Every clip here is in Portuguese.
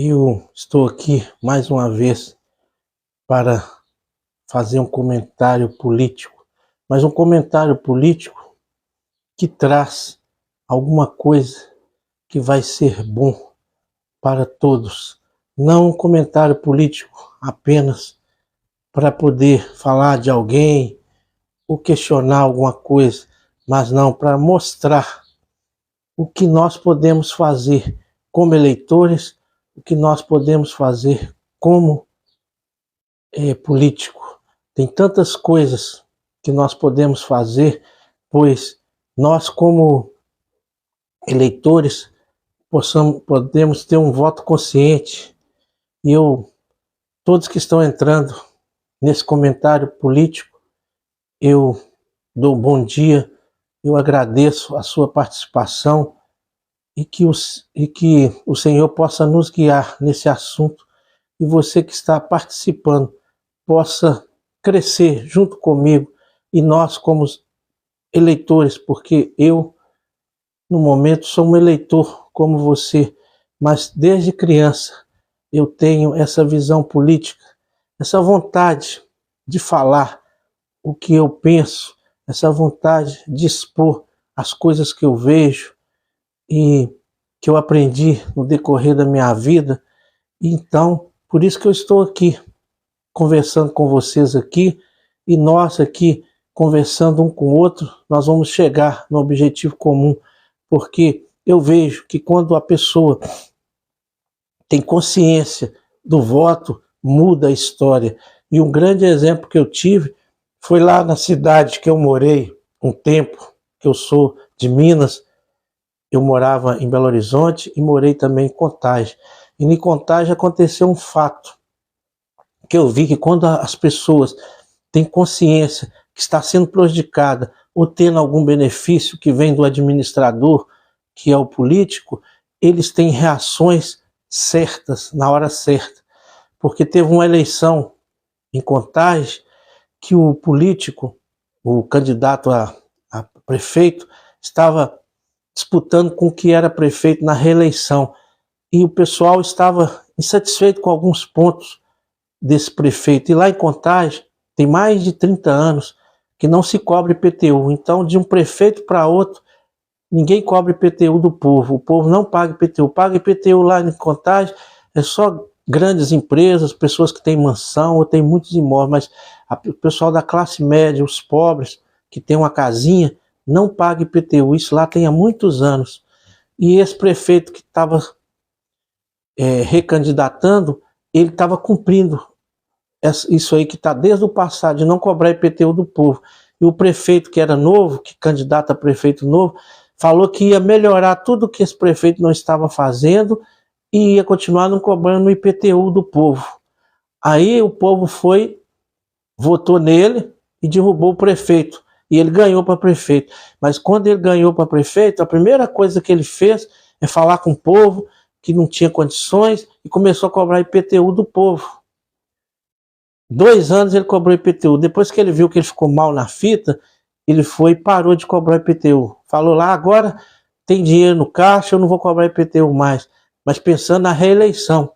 Eu estou aqui mais uma vez para fazer um comentário político, mas um comentário político que traz alguma coisa que vai ser bom para todos. Não um comentário político apenas para poder falar de alguém ou questionar alguma coisa, mas não para mostrar o que nós podemos fazer como eleitores, o que nós podemos fazer como político. Tem tantas coisas que nós podemos fazer, pois nós, como eleitores, podemos ter um voto consciente. E todos que estão entrando nesse comentário político, eu dou um bom dia, eu agradeço a sua participação e que o Senhor possa nos guiar nesse assunto e você que está participando possa crescer junto comigo e nós como eleitores, porque eu, no momento, sou um eleitor como você, mas desde criança eu tenho essa visão política, essa vontade de falar o que eu penso, essa vontade de expor as coisas que eu vejo e que eu aprendi no decorrer da minha vida. Então, por isso que eu estou aqui conversando com vocês aqui, e nós aqui conversando um com o outro, nós vamos chegar no objetivo comum, porque eu vejo que quando a pessoa tem consciência do voto, muda a história. E um grande exemplo que eu tive foi lá na cidade que eu morei um tempo, que eu sou de Minas. Eu morava em Belo Horizonte e morei também em Contagem. E em Contagem aconteceu um fato, que eu vi que quando as pessoas têm consciência que está sendo prejudicada ou tendo algum benefício que vem do administrador, que é o político, eles têm reações certas, na hora certa. Porque teve uma eleição em Contagem que o político, o candidato a prefeito, estava disputando com o que era prefeito na reeleição. E o pessoal estava insatisfeito com alguns pontos desse prefeito. E lá em Contagem tem mais de 30 anos que não se cobra IPTU. Então, de um prefeito para outro, ninguém cobra IPTU do povo. O povo não paga IPTU. Paga IPTU lá em Contagem é só grandes empresas, pessoas que têm mansão ou têm muitos imóveis, mas o pessoal da classe média, os pobres, que tem uma casinha, não paga IPTU. Isso lá tem há muitos anos. E esse prefeito que estava recandidatando, ele estava cumprindo isso aí que está desde o passado, de não cobrar IPTU do povo. E o prefeito que era novo, que candidata a prefeito novo, falou que ia melhorar tudo que esse prefeito não estava fazendo e ia continuar não cobrando o IPTU do povo. Aí o povo foi, votou nele e derrubou o prefeito. E ele ganhou para prefeito. Mas quando ele ganhou para prefeito, a primeira coisa que ele fez é falar com o povo que não tinha condições e começou a cobrar IPTU do povo. 2 anos ele cobrou IPTU. Depois que ele viu que ele ficou mal na fita, ele foi e parou de cobrar IPTU. Falou lá, agora tem dinheiro no caixa, eu não vou cobrar IPTU mais. Mas pensando na reeleição.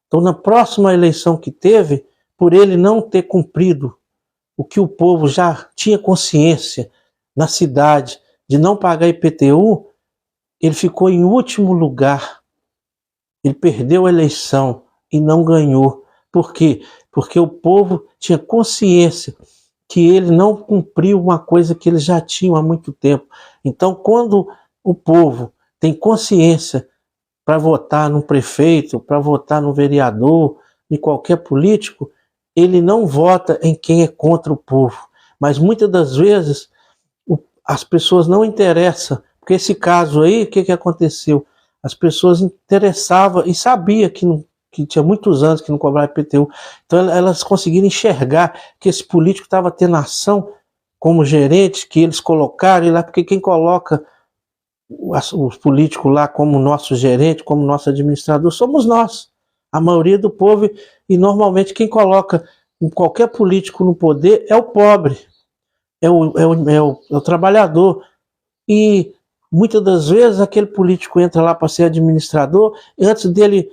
Então, na próxima eleição que teve, por ele não ter cumprido o que o povo já tinha consciência na cidade de não pagar IPTU, ele ficou em último lugar. Ele perdeu a eleição e não ganhou. Por quê? Porque o povo tinha consciência que ele não cumpriu uma coisa que eles já tinham há muito tempo. Então, quando o povo tem consciência para votar num prefeito, para votar num vereador, em qualquer político, ele não vota em quem é contra o povo. Mas muitas das vezes as pessoas não interessam, porque esse caso aí, o que aconteceu? As pessoas interessavam e sabiam que tinha muitos anos que não cobrava IPTU. Então elas conseguiram enxergar que esse político estava tendo ação como gerente, que eles colocaram lá, porque quem coloca os políticos lá como nosso gerente, como nosso administrador, somos nós, a maioria do povo, e normalmente quem coloca qualquer político no poder é o pobre, é o trabalhador. E muitas das vezes aquele político entra lá para ser administrador, e antes dele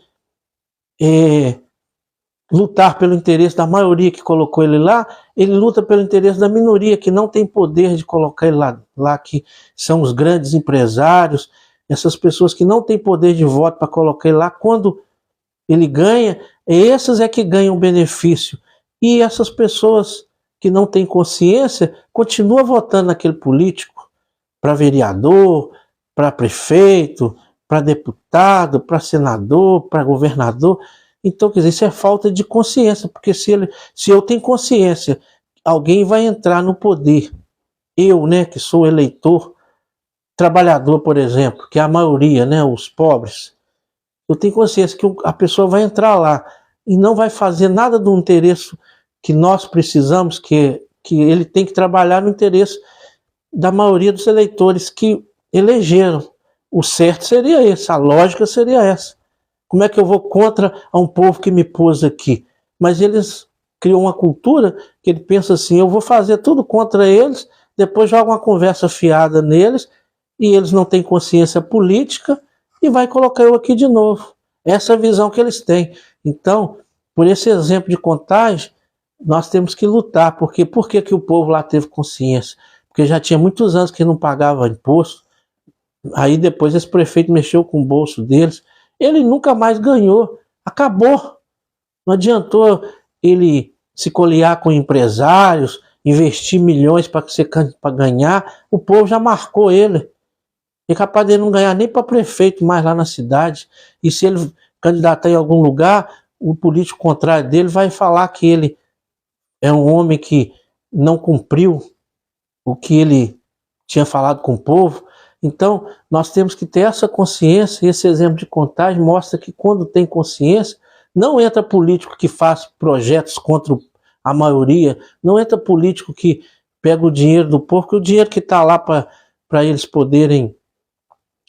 lutar pelo interesse da maioria que colocou ele lá, ele luta pelo interesse da minoria que não tem poder de colocar ele lá que são os grandes empresários, essas pessoas que não têm poder de voto para colocar ele lá. Quando ele ganha, esses é que ganham benefício. E essas pessoas que não têm consciência continuam votando naquele político para vereador, para prefeito, para deputado, para senador, para governador. Então, quer dizer, isso é falta de consciência, porque se eu tenho consciência, alguém vai entrar no poder. Eu, né, que sou eleitor, trabalhador, por exemplo, que é a maioria, né, os pobres, eu tenho consciência que a pessoa vai entrar lá e não vai fazer nada do interesse que nós precisamos, que ele tem que trabalhar no interesse da maioria dos eleitores que elegeram. O certo seria esse, a lógica seria essa. Como é que eu vou contra um povo que me pôs aqui? Mas eles criam uma cultura que ele pensa assim, eu vou fazer tudo contra eles, depois joga uma conversa fiada neles, e eles não têm consciência política, e vai colocar eu aqui de novo. Essa é a visão que eles têm. Então, por esse exemplo de Contagem, nós temos que lutar. Porque por que o povo lá teve consciência? Porque já tinha muitos anos que não pagava imposto. Aí depois esse prefeito mexeu com o bolso deles. Ele nunca mais ganhou. Acabou. Não adiantou ele se coliar com empresários, investir milhões para ganhar. O povo já marcou ele. É capaz de ele não ganhar nem para prefeito mais lá na cidade. E se ele candidatar em algum lugar, o político contrário dele vai falar que ele é um homem que não cumpriu o que ele tinha falado com o povo. Então, nós temos que ter essa consciência. Esse exemplo de Contagem mostra que quando tem consciência, não entra político que faz projetos contra a maioria, não entra político que pega o dinheiro do povo, porque o dinheiro que está lá para eles poderem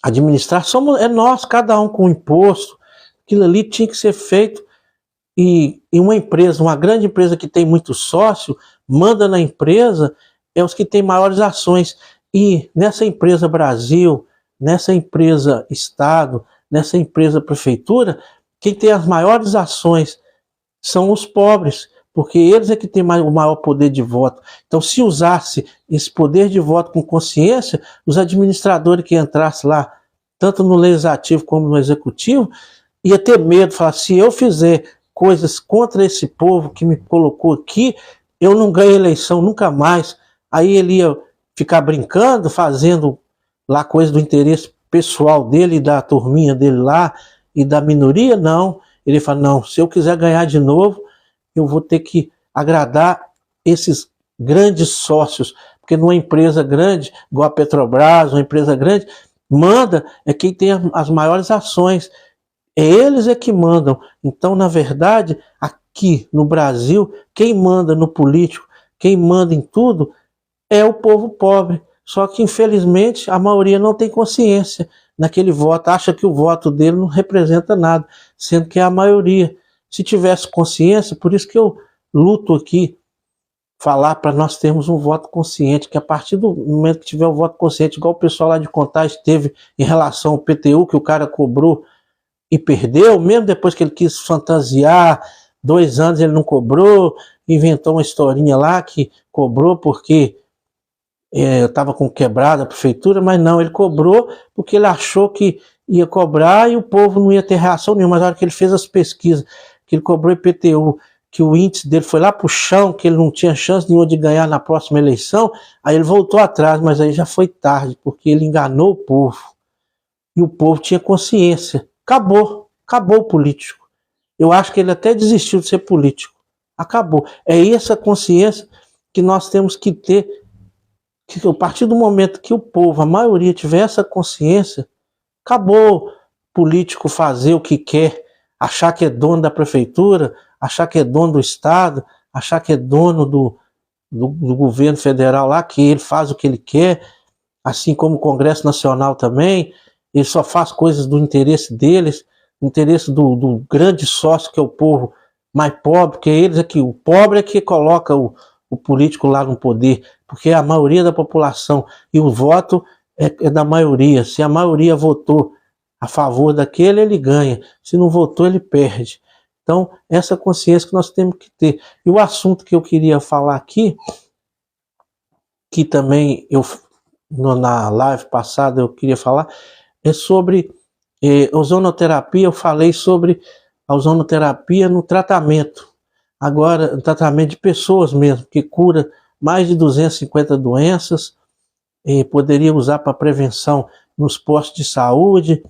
administrar, é nós, cada um com imposto. Aquilo ali tinha que ser feito. E uma empresa, uma grande empresa que tem muito sócio, manda na empresa, é os que têm maiores ações. E nessa empresa Brasil, nessa empresa Estado, nessa empresa Prefeitura, quem tem as maiores ações são os pobres, porque eles é que têm o maior poder de voto. Então, se usasse esse poder de voto com consciência, os administradores que entrassem lá, tanto no legislativo como no executivo, ia ter medo, falar, se eu fizer coisas contra esse povo que me colocou aqui, eu não ganho eleição nunca mais. Aí ele ia ficar brincando, fazendo lá coisa do interesse pessoal dele, da turminha dele lá, e da minoria, não. Ele fala, não, se eu quiser ganhar de novo, eu vou ter que agradar esses grandes sócios, porque numa empresa grande, igual a Petrobras, uma empresa grande, manda é quem tem as maiores ações, eles é que mandam. Então, na verdade, aqui no Brasil, quem manda no político, quem manda em tudo, é o povo pobre. Só que, infelizmente, a maioria não tem consciência naquele voto, acha que o voto dele não representa nada, sendo que é a maioria. Se tivesse consciência, por isso que eu luto aqui, falar para nós termos um voto consciente, que a partir do momento que tiver um voto consciente, igual o pessoal lá de Contagem teve em relação ao PTU, que o cara cobrou e perdeu, mesmo depois que ele quis fantasiar, 2 anos ele não cobrou, inventou uma historinha lá que cobrou porque eu estava com quebrada a prefeitura, mas não, ele cobrou porque ele achou que ia cobrar e o povo não ia ter reação nenhuma. Mas na hora que ele fez as pesquisas, que ele cobrou IPTU, que o índice dele foi lá pro chão, que ele não tinha chance nenhuma de ganhar na próxima eleição, aí ele voltou atrás, mas aí já foi tarde, porque ele enganou o povo. E o povo tinha consciência. Acabou o político. Eu acho que ele até desistiu de ser político. Acabou. É essa consciência que nós temos que ter, que a partir do momento que o povo, a maioria, tiver essa consciência, acabou político fazer o que quer, achar que é dono da prefeitura, achar que é dono do Estado, achar que é dono do governo federal lá, que ele faz o que ele quer, assim como o Congresso Nacional também, ele só faz coisas do interesse deles, do interesse do grande sócio que é o povo mais pobre, porque eles é que, o pobre é que coloca o político lá no poder, porque é a maioria da população, e o voto é da maioria. Se a maioria votou a favor daquele, ele ganha. Se não votou, ele perde. Então, essa consciência que nós temos que ter. E o assunto que eu queria falar aqui, que também na live passada eu queria falar, é sobre ozonoterapia. Eu falei sobre a ozonoterapia no tratamento. Agora, no tratamento de pessoas mesmo, que cura mais de 250 doenças, poderia usar para prevenção nos postos de saúde,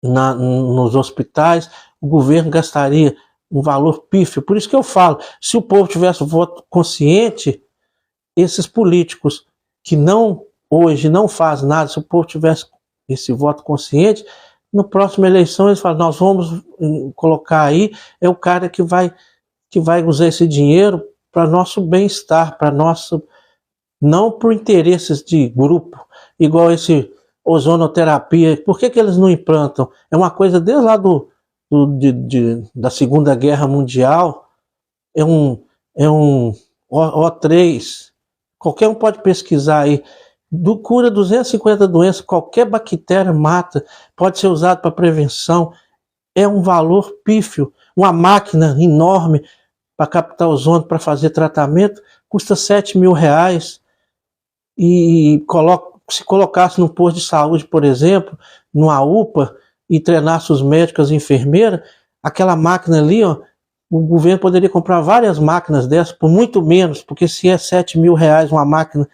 nos hospitais. O governo gastaria um valor pífio. Por isso que eu falo, se o povo tivesse voto consciente, esses políticos que hoje não fazem nada, se o povo tivesse esse voto consciente, na próxima eleição eles falam, nós vamos colocar aí, é o cara que vai usar esse dinheiro para nosso bem-estar, para nosso, não por interesses de grupo, igual esse ozonoterapia. Por que eles não implantam? É uma coisa desde lá da Segunda Guerra Mundial, é um O3, qualquer um pode pesquisar aí, cura 250 doenças, qualquer bactéria mata, pode ser usado para prevenção, é um valor pífio. Uma máquina enorme para captar ozônio, para fazer tratamento, custa R$7.000, e se colocasse no posto de saúde, por exemplo, numa UPA, e treinasse os médicos, as enfermeiras, aquela máquina ali, ó, o governo poderia comprar várias máquinas dessas por muito menos, porque se é R$7.000 uma máquina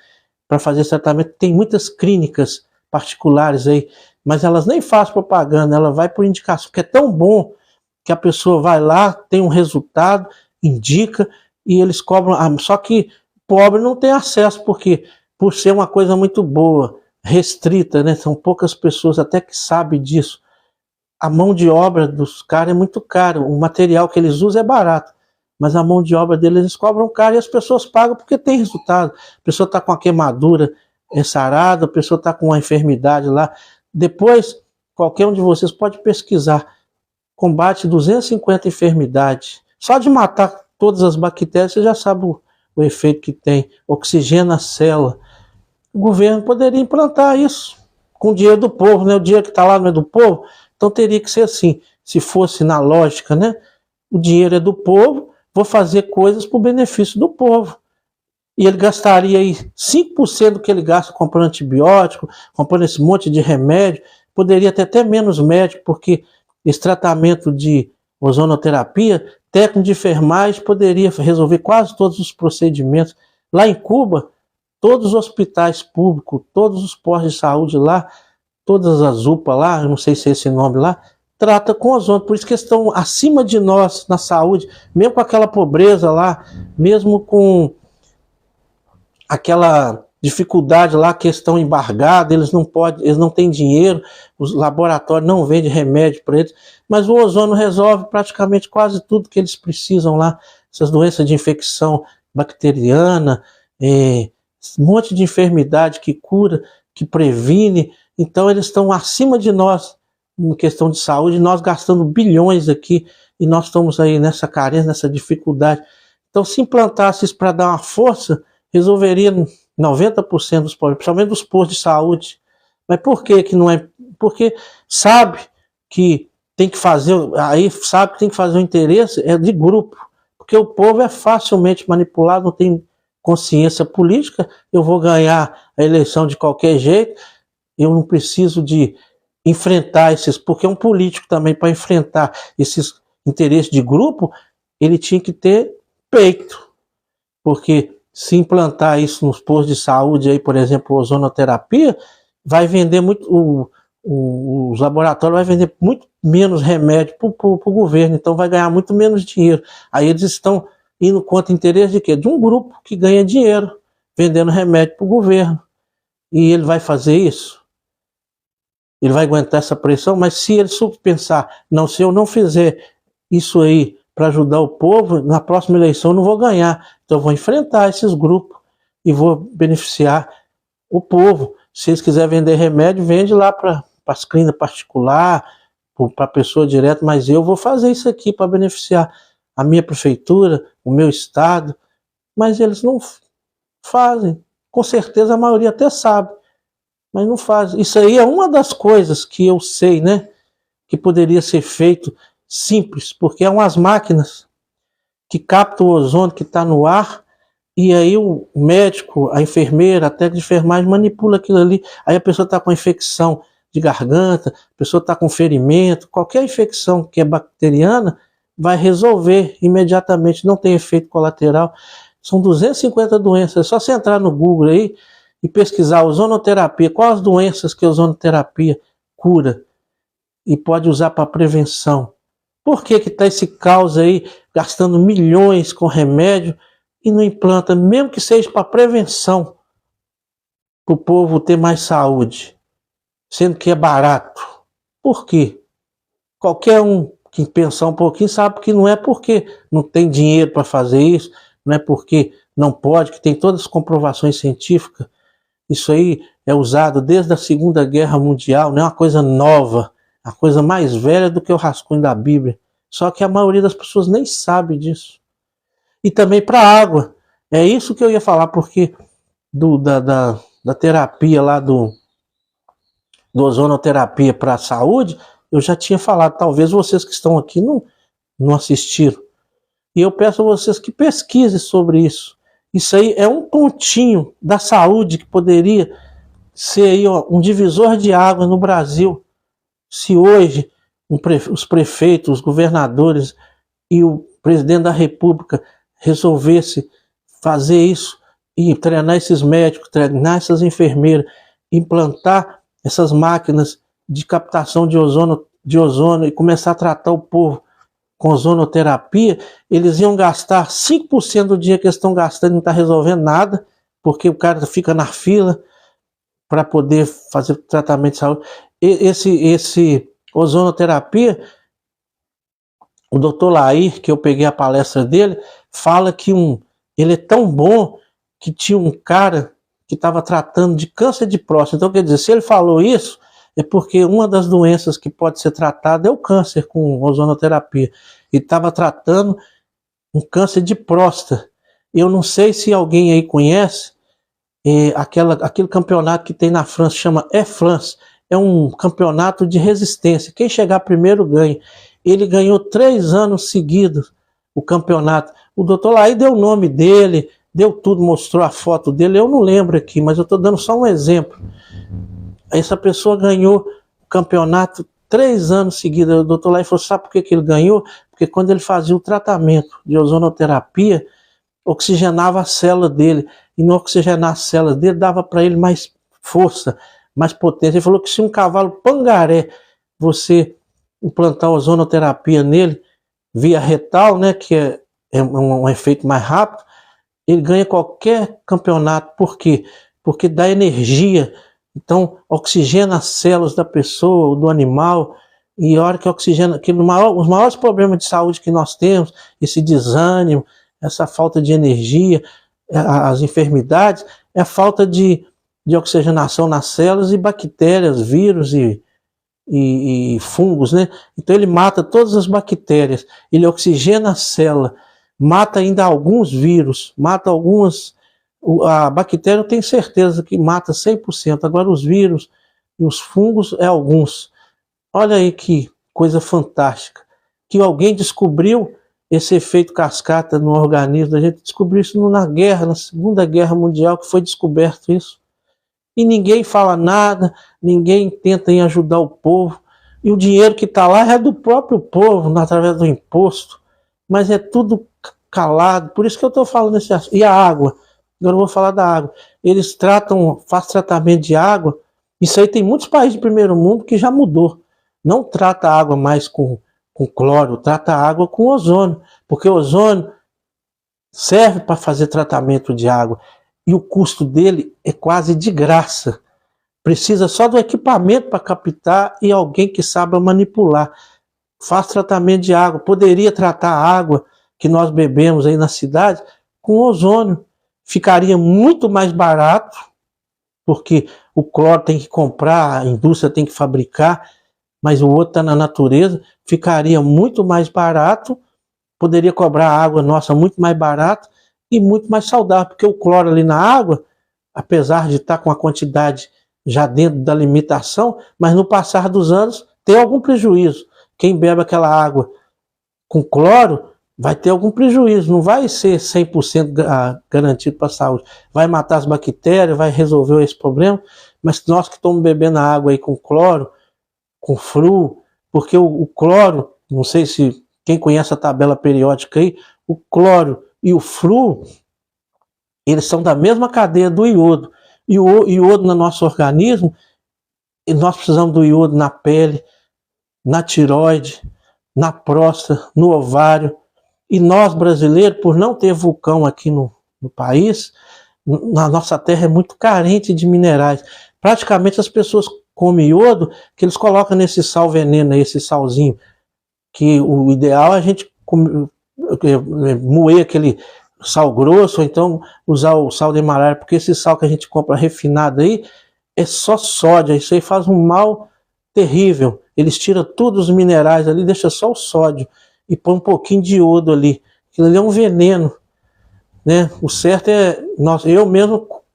para fazer esse tratamento, tem muitas clínicas particulares aí, mas elas nem fazem propaganda, ela vai por indicação, porque é tão bom que a pessoa vai lá, tem um resultado, indica, e eles cobram, só que pobre não tem acesso, porque por ser uma coisa muito boa, restrita, né? São poucas pessoas até que sabem disso. A mão de obra dos caras é muito cara, o material que eles usam é barato, mas a mão de obra deles eles cobram caro e as pessoas pagam porque tem resultado. A pessoa está com a queimadura sarada, a pessoa está com uma enfermidade lá. Depois, qualquer um de vocês pode pesquisar, combate 250 enfermidades. Só de matar todas as bactérias, você já sabe o efeito que tem, oxigena a célula. O governo poderia implantar isso com o dinheiro do povo, né? O dinheiro que está lá não é do povo, então teria que ser assim, se fosse na lógica, né? O dinheiro é do povo, vou fazer coisas para o benefício do povo. E ele gastaria aí 5% do que ele gasta comprando antibiótico, comprando esse monte de remédio, poderia ter até menos médico, porque esse tratamento de ozonoterapia, técnico de enfermagem poderia resolver quase todos os procedimentos. Lá em Cuba, todos os hospitais públicos, todos os postos de saúde lá, todas as UPA lá, eu não sei se é esse nome lá, trata com ozônio, por isso que eles estão acima de nós na saúde, mesmo com aquela pobreza lá, mesmo com aquela dificuldade lá, questão embargada, eles não têm dinheiro, os laboratórios não vendem remédio para eles, mas o ozônio resolve praticamente quase tudo que eles precisam lá, essas doenças de infecção bacteriana, um monte de enfermidade que cura, que previne. Então eles estão acima de nós em questão de saúde, nós gastando bilhões aqui, e nós estamos aí nessa carência, nessa dificuldade. Então se implantasse isso para dar uma força, resolveria 90% dos problemas, principalmente dos postos de saúde. Mas por que não é? Porque sabe que tem que fazer, aí sabe que tem que fazer o interesse de grupo, porque o povo é facilmente manipulado, não tem consciência política, eu vou ganhar a eleição de qualquer jeito, eu não preciso de enfrentar porque um político também, para enfrentar esses interesses de grupo, ele tinha que ter peito, porque se implantar isso nos postos de saúde, aí, por exemplo, ozonoterapia, vai vender muito, os laboratórios vai vender muito menos remédio para o governo, então vai ganhar muito menos dinheiro. Aí eles estão indo contra o interesse de quê? De um grupo que ganha dinheiro, vendendo remédio para o governo. E ele vai fazer isso? Ele vai aguentar essa pressão? Mas se ele pensar, não, se eu não fizer isso aí para ajudar o povo, na próxima eleição eu não vou ganhar. Então eu vou enfrentar esses grupos e vou beneficiar o povo. Se eles quiserem vender remédio, vende lá para as clínicas particulares, para a pessoa direta, mas eu vou fazer isso aqui para beneficiar a minha prefeitura, o meu estado. Mas eles não fazem. Com certeza a maioria até sabe, mas não fazem. Isso aí é uma das coisas que eu sei, né, que poderia ser feito simples, porque é umas máquinas que captam o ozônio que está no ar, e aí o médico, a enfermeira, a técnica de enfermagem manipula aquilo ali, aí a pessoa está com infecção de garganta, a pessoa está com ferimento, qualquer infecção que é bacteriana, vai resolver imediatamente, não tem efeito colateral. São 250 doenças, é só você entrar no Google aí e pesquisar ozonoterapia, quais as doenças que a ozonoterapia cura e pode usar para prevenção. Por que está esse caos aí, gastando milhões com remédio e não implanta, mesmo que seja para prevenção, para o povo ter mais saúde, sendo que é barato? Por quê? Qualquer um que pensar um pouquinho sabe que não é porque não tem dinheiro para fazer isso, não é porque não pode, que tem todas as comprovações científicas. Isso aí é usado desde a Segunda Guerra Mundial, não é uma coisa nova, é uma coisa mais velha do que o rascunho da Bíblia. Só que a maioria das pessoas nem sabe disso. E também para a água. É isso que eu ia falar, porque da terapia lá do ozonoterapia para a saúde, eu já tinha falado. Talvez vocês que estão aqui não assistiram. E eu peço a vocês que pesquisem sobre isso. Isso aí é um pontinho da saúde que poderia ser aí, ó, um divisor de água no Brasil. Se hoje os prefeitos, os governadores e o presidente da República resolvesse fazer isso e treinar esses médicos, treinar essas enfermeiras, implantar essas máquinas de captação de ozônio e começar a tratar o povo com ozonoterapia, eles iam gastar 5% do dinheiro que eles estão gastando e não está resolvendo nada, porque o cara fica na fila para poder fazer tratamento de saúde. Esse ozonoterapia, o Dr. Lair, que eu peguei a palestra dele, fala que ele é tão bom que tinha um cara que estava tratando de câncer de próstata. Então, quer dizer, se ele falou isso, é porque uma das doenças que pode ser tratada é o câncer com ozonoterapia. Ele estava tratando um câncer de próstata. Eu não sei se alguém aí conhece aquele campeonato que tem na França, chama E-France. É um campeonato de resistência. Quem chegar primeiro ganha. Ele ganhou 3 anos seguidos o campeonato. O doutor Laí deu o nome dele, deu tudo, mostrou a foto dele. Eu não lembro aqui, mas eu estou dando só um exemplo. Essa pessoa ganhou o campeonato 3 anos seguidos. O doutor Laí falou, sabe por que ele ganhou? Porque quando ele fazia o tratamento de ozonoterapia, oxigenava a célula dele. E no oxigenar as células dele, dava para ele mais força, mais potência. Ele falou que se um cavalo pangaré, você implantar ozonoterapia nele, via retal, né, que é um efeito mais rápido, ele ganha qualquer campeonato. Por quê? Porque dá energia. Então, oxigena as células da pessoa, do animal, e a hora que oxigena, os maiores problemas de saúde que nós temos, esse desânimo, essa falta de energia, as enfermidades, é a falta de oxigenação nas células e bactérias, vírus e fungos, né? Então ele mata todas as bactérias, ele oxigena a célula, mata ainda alguns vírus, mata algumas. A bactéria eu tenho certeza que mata 100%, agora os vírus e os fungos é alguns. Olha aí que coisa fantástica, que alguém descobriu esse efeito cascata no organismo. A gente descobriu isso na Segunda Guerra Mundial, que foi descoberto isso. E ninguém fala nada, ninguém tenta em ajudar o povo. E o dinheiro que está lá é do próprio povo, através do imposto. Mas é tudo calado, por isso que eu estou falando desse assunto. E a água? Agora eu vou falar da água. Eles fazem tratamento de água. Isso aí tem muitos países do primeiro mundo que já mudou. Não trata a água mais com cloro, trata a água com ozônio. Porque o ozônio serve para fazer tratamento de água. E o custo dele é quase de graça. Precisa só do equipamento para captar e alguém que saiba manipular. Faz tratamento de água. Poderia tratar a água que nós bebemos aí na cidade com ozônio. Ficaria muito mais barato, porque o cloro tem que comprar, a indústria tem que fabricar, mas o outro está na natureza. Ficaria muito mais barato, poderia cobrar a água nossa muito mais barato e muito mais saudável, porque o cloro ali na água, apesar de estar com a quantidade já dentro da limitação, mas no passar dos anos tem algum prejuízo. Quem bebe aquela água com cloro, vai ter algum prejuízo, não vai ser 100% garantido para a saúde. Vai matar as bactérias, vai resolver esse problema, mas nós que estamos bebendo a água aí com cloro, com flu, porque o cloro, não sei se quem conhece a tabela periódica aí, o cloro e o flu, eles são da mesma cadeia do iodo. E o iodo no nosso organismo, e nós precisamos do iodo na pele, na tireoide, na próstata, no ovário. E nós, brasileiros, por não ter vulcão aqui no país, na nossa terra é muito carente de minerais. Praticamente as pessoas comem iodo, que eles colocam nesse sal veneno, esse salzinho, que o ideal é a gente moer aquele sal grosso, ou então usar o sal de Himalaia, porque esse sal que a gente compra refinado aí, é só sódio, isso aí faz um mal terrível. Eles tiram todos os minerais ali, deixa só o sódio e põe um pouquinho de iodo ali. Aquilo ali é um veneno, né? O certo é,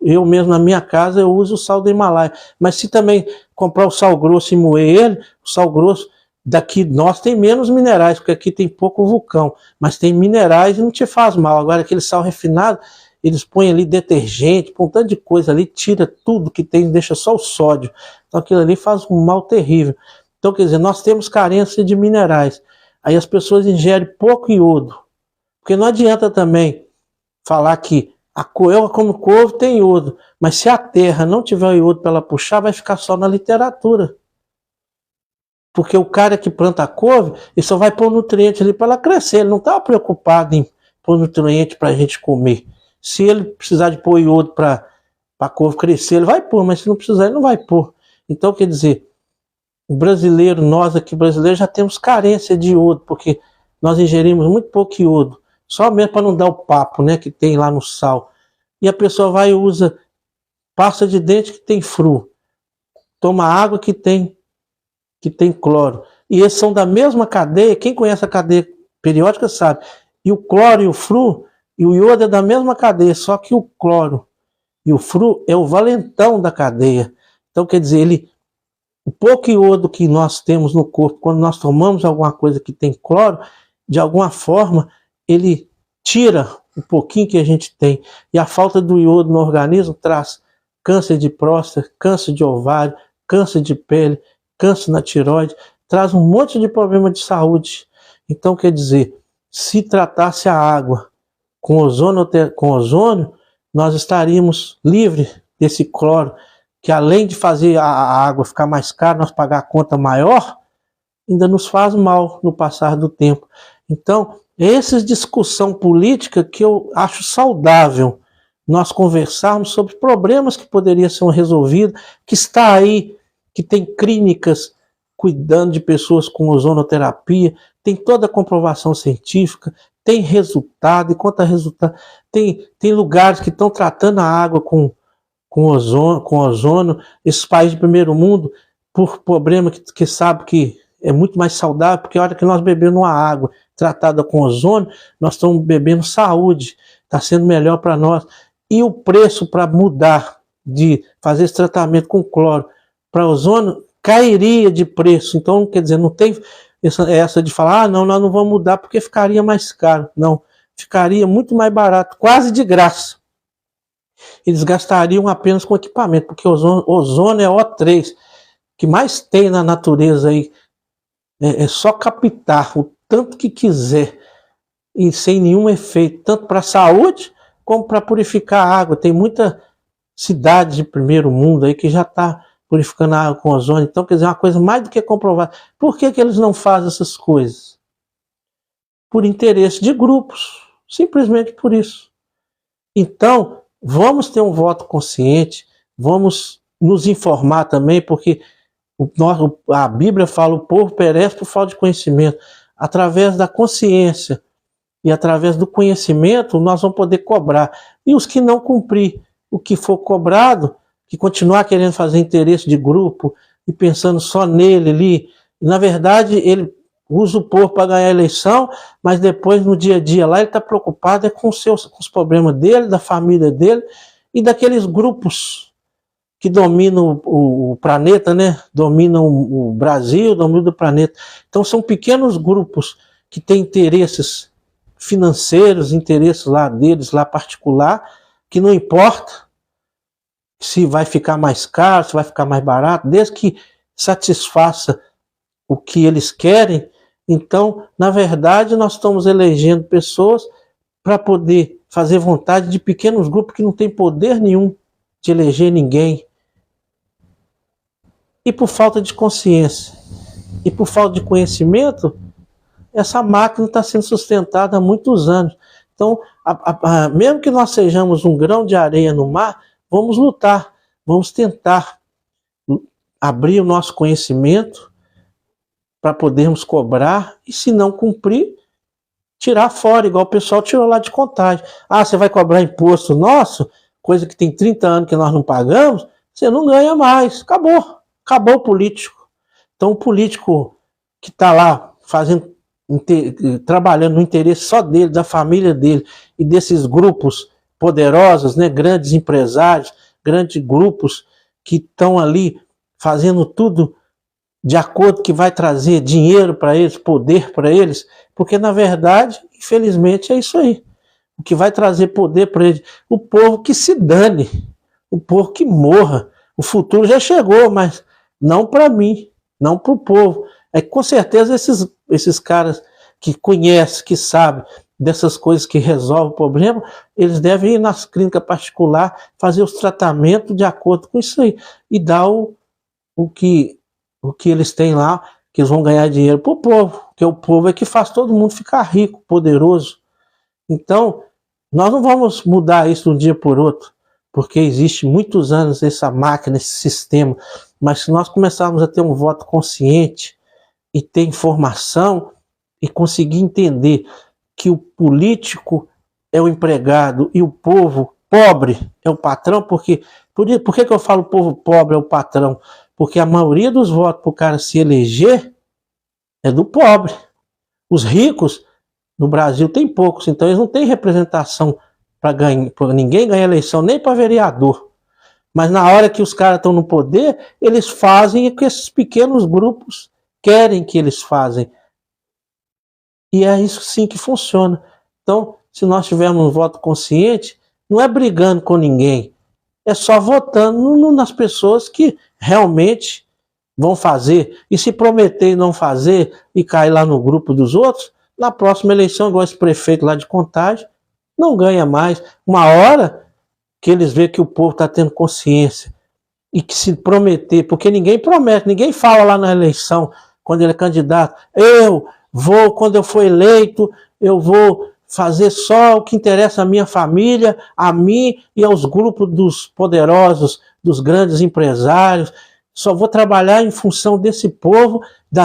eu mesmo na minha casa eu uso o sal do Himalaia, mas se também comprar o sal grosso e moer ele, o sal grosso daqui nós tem menos minerais, porque aqui tem pouco vulcão, mas tem minerais e não te faz mal. Agora aquele sal refinado, eles põem ali detergente, põem um tanto de coisa ali, tira tudo que tem, deixa só o sódio. Então aquilo ali faz um mal terrível. Então quer dizer, nós temos carência de minerais. Aí as pessoas ingerem pouco iodo. Porque não adianta também falar que eu como couve tem iodo, mas se a terra não tiver iodo para ela puxar, vai ficar só na literatura. Porque o cara que planta a couve, ele só vai pôr nutriente ali para ela crescer, ele não está preocupado em pôr nutriente para a gente comer. Se ele precisar de pôr iodo para a couve crescer, ele vai pôr, mas se não precisar, ele não vai pôr. Então, quer dizer, o brasileiro, nós aqui brasileiros já temos carência de iodo, porque nós ingerimos muito pouco iodo, só mesmo para não dar o papo, né, que tem lá no sal. E a pessoa vai e usa pasta de dente que tem flu, toma água que tem cloro. E esses são da mesma cadeia, quem conhece a cadeia periódica sabe. E o cloro e o flu, e o iodo é da mesma cadeia, só que o cloro e o flu é o valentão da cadeia. Então, quer dizer, o pouco iodo que nós temos no corpo, quando nós tomamos alguma coisa que tem cloro, de alguma forma, ele tira o pouquinho que a gente tem. E a falta do iodo no organismo traz câncer de próstata, câncer de ovário, câncer de pele, câncer na tireoide, traz um monte de problema de saúde. Então, quer dizer, se tratasse a água com ozônio, nós estaríamos livres desse cloro, que além de fazer a água ficar mais cara, nós pagar a conta maior, ainda nos faz mal no passar do tempo. Então, essa discussão política que eu acho saudável nós conversarmos sobre problemas que poderiam ser resolvidos, que está aí, que tem clínicas cuidando de pessoas com ozonoterapia, tem toda a comprovação científica, tem resultado, e quanto a resultado, tem lugares que estão tratando a água com ozônio, esses países de primeiro mundo, por problema que sabe que é muito mais saudável, porque a hora que nós bebemos uma água tratada com ozônio, nós estamos bebendo saúde, está sendo melhor para nós. E o preço para mudar, de fazer esse tratamento com cloro para ozônio, cairia de preço. Então, quer dizer, não tem essa de falar, não, nós não vamos mudar porque ficaria mais caro. Não, ficaria muito mais barato, quase de graça. Eles gastariam apenas com equipamento, porque ozônio é O3, que mais tem na natureza aí. É só captar o tanto que quiser e sem nenhum efeito, tanto para a saúde como para purificar a água. Tem muita cidade de primeiro mundo aí que já está purificando a água com ozônio. Então, quer dizer, é uma coisa mais do que comprovada. Por que eles não fazem essas coisas? Por interesse de grupos, simplesmente por isso. Então, vamos ter um voto consciente, vamos nos informar também, porque a Bíblia fala, o povo perece por falta de conhecimento. Através da consciência e através do conhecimento, nós vamos poder cobrar. E os que não cumprir o que for cobrado, que continuar querendo fazer interesse de grupo e pensando só nele ali, na verdade ele usa o povo para ganhar a eleição, mas depois no dia a dia lá ele está preocupado com os problemas dele, da família dele e daqueles grupos que dominam o planeta, né? Dominam o Brasil, dominam o planeta. Então são pequenos grupos que tem interesses financeiros, interesses lá deles, lá particular, que não importa se vai ficar mais caro, se vai ficar mais barato, desde que satisfaça o que eles querem. Então, na verdade, nós estamos elegendo pessoas para poder fazer vontade de pequenos grupos que não têm poder nenhum de eleger ninguém. E por falta de consciência e por falta de conhecimento, essa máquina está sendo sustentada há muitos anos. Então, mesmo que nós sejamos um grão de areia no mar, vamos lutar, vamos tentar abrir o nosso conhecimento para podermos cobrar, e se não cumprir, tirar fora, igual o pessoal tirou lá de Contagem. Ah, você vai cobrar imposto nosso, coisa que tem 30 anos que nós não pagamos, você não ganha mais, acabou o político. Então o político que está lá trabalhando no interesse só dele, da família dele e desses grupos poderosos, né, grandes empresários, grandes grupos que estão ali fazendo tudo de acordo que vai trazer dinheiro para eles, poder para eles, porque na verdade, infelizmente, é isso aí. O que vai trazer poder para eles, o povo que se dane, o povo que morra. O futuro já chegou, mas não para mim, não para o povo. É que com certeza esses caras que conhecem, que sabem dessas coisas que resolvem o problema, eles devem ir nas clínicas particulares, fazer os tratamentos de acordo com isso aí, e dar o que eles têm lá, que eles vão ganhar dinheiro para o povo, porque o povo é que faz todo mundo ficar rico, poderoso. Então, nós não vamos mudar isso de um dia por outro, porque existe muitos anos essa máquina, esse sistema, mas se nós começarmos a ter um voto consciente e ter informação e conseguir entender que o político é o empregado e o povo pobre é o patrão, por que eu falo o povo pobre é o patrão? Porque a maioria dos votos para o cara se eleger é do pobre. Os ricos no Brasil tem poucos, então eles não têm representação para ninguém ganhar eleição, nem para vereador. Mas na hora que os caras estão no poder, eles fazem o que esses pequenos grupos querem que eles fazem. E é isso sim que funciona. Então, se nós tivermos um voto consciente, não é brigando com ninguém, é só votando nas pessoas que realmente vão fazer. E se prometer e não fazer e cair lá no grupo dos outros, na próxima eleição, igual esse prefeito lá de Contagem, não ganha mais. Uma hora que eles veem que o povo está tendo consciência e que se prometer, porque ninguém promete, ninguém fala lá na eleição, quando ele é candidato, quando eu for eleito, eu vou fazer só o que interessa à minha família, a mim e aos grupos dos poderosos, dos grandes empresários. Só vou trabalhar em função desse povo,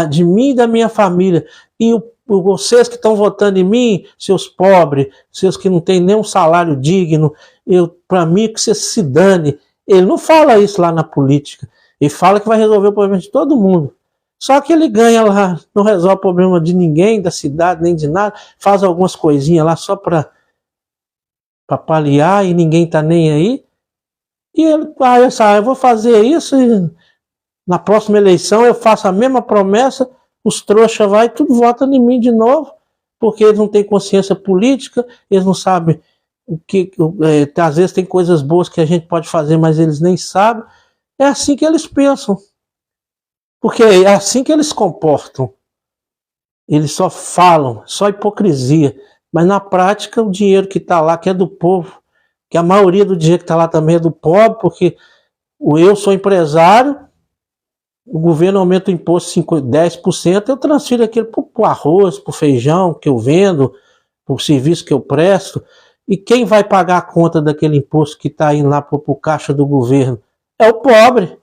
de mim e da minha família. E vocês que estão votando em mim, seus pobres, seus que não têm nenhum salário digno, para mim que você se dane. Ele não fala isso lá na política. Ele fala que vai resolver o problema de todo mundo. Só que ele ganha lá, não resolve o problema de ninguém, da cidade, nem de nada, faz algumas coisinhas lá só para paliar e ninguém tá nem aí. E ele, eu vou fazer isso e na próxima eleição eu faço a mesma promessa, os trouxas vai e tudo votam em mim de novo, porque eles não têm consciência política, eles não sabem às vezes tem coisas boas que a gente pode fazer, mas eles nem sabem. É assim que eles pensam. Porque é assim que eles se comportam. Eles só falam, só hipocrisia. Mas na prática o dinheiro que está lá, que é do povo, que a maioria do dinheiro que está lá também é do pobre, porque eu sou empresário, o governo aumenta o imposto 10%, eu transfiro aquilo para o arroz, para o feijão que eu vendo, para o serviço que eu presto. E quem vai pagar a conta daquele imposto que está indo lá para o caixa do governo? É o pobre.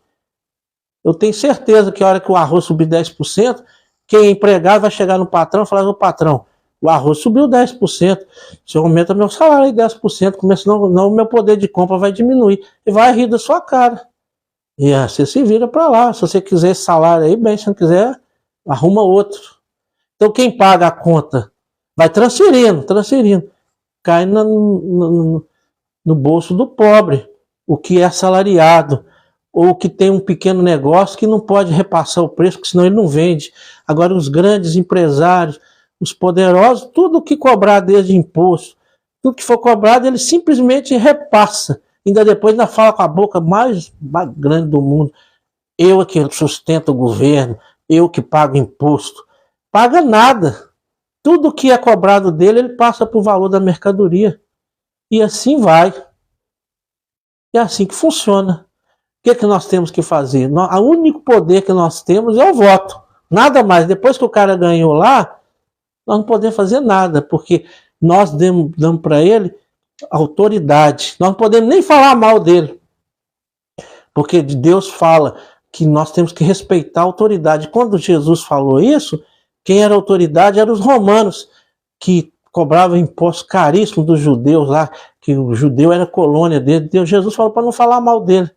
Eu tenho certeza que a hora que o arroz subir 10%, quem é empregado vai chegar no patrão e falar, ô patrão, o arroz subiu 10%, se aumenta meu salário aí 10%, senão o meu poder de compra vai diminuir. E vai rir da sua cara. E você se vira para lá. Se você quiser esse salário aí, bem, se não quiser, arruma outro. Então quem paga a conta vai transferindo. Cai no bolso do pobre, o que é assalariado, ou que tem um pequeno negócio que não pode repassar o preço, porque senão ele não vende. Agora os grandes empresários, os poderosos, tudo que cobrar deles de imposto, tudo que for cobrado, ele simplesmente repassa. Ainda depois ainda fala com a boca mais grande do mundo. Eu é que sustento o governo, eu que pago imposto. Paga nada. Tudo que é cobrado dele, ele passa para o valor da mercadoria. E assim vai. É assim que funciona. O que nós temos que fazer? O único poder que nós temos é o voto. Nada mais. Depois que o cara ganhou lá, nós não podemos fazer nada, porque nós damos para ele autoridade. Nós não podemos nem falar mal dele. Porque Deus fala que nós temos que respeitar a autoridade. Quando Jesus falou isso, quem era autoridade eram os romanos, que cobravam impostos caríssimos dos judeus lá, que o judeu era colônia dele. Jesus falou para não falar mal dele.